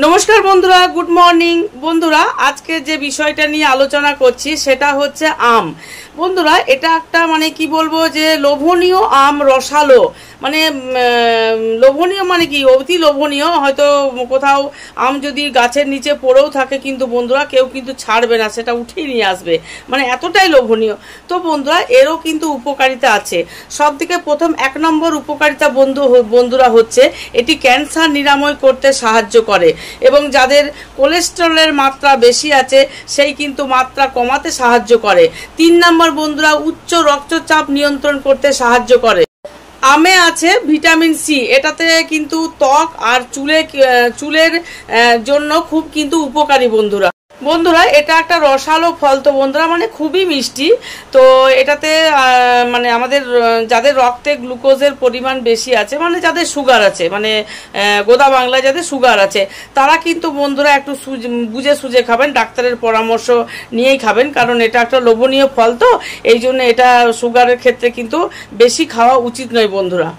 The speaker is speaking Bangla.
নমস্কার বন্ধুরা, গুড মর্নিং বন্ধুরা। আজকে যে বিষয়টা নিয়ে আলোচনা করছি সেটা হচ্ছে আম। বন্ধুরা, এটা একটা মানে কি বলবো যে লোভনীয় আম, রসালো, মানে লোভনীয় মানে কি অতি লোভনীয়। হয়তো কোথাও আম যদি গাছের নিচে পড়েও থাকে কিন্তু বন্ধুরা কেউ কিন্তু ছাড়বে না, সেটা উঠিয়ে নিয়ে আসবে, মানে এতটাই লোভনীয়। তো বন্ধুরা এরও কিন্তু উপকারিতা আছে। সব থেকে প্রথম 1 নম্বর উপকারিতা বন্ধুরা হচ্ছে এটি ক্যান্সার নিরাময় করতে সাহায্য করে এবং যাদের কোলেস্টেরলের মাত্রা বেশি আছে সেই কিন্তু মাত্রা কমাতে সাহায্য করে। 3 নম্বর বন্ধুরা উচ্চ রক্তচাপ নিয়ন্ত্রণ করতে সাহায্য করে। আমে আছে ভিটামিন সি, এটাতে কিন্তু ত্বক আর চুলের জন্য খুব কিন্তু উপকারী বন্ধুরা। এটা একটা রসালো ফল, তো বন্ধুরা মানে খুবই মিষ্টি। তো এটাতে মানে আমাদের যাদের রক্তে গ্লুকোজের পরিমাণ বেশি আছে, মানে যাদের সুগার আছে, মানে গোদা বাংলায় যাদের সুগার আছে, তারা কিন্তু বন্ধুরা একটু বুঝে সুঝে খাবেন, ডাক্তারের পরামর্শ নিয়েই খাবেন, কারণ এটা একটা লোভনীয় ফল, তো এই জন্য এটা সুগারের ক্ষেত্রে কিন্তু বেশি খাওয়া উচিত নয় বন্ধুরা।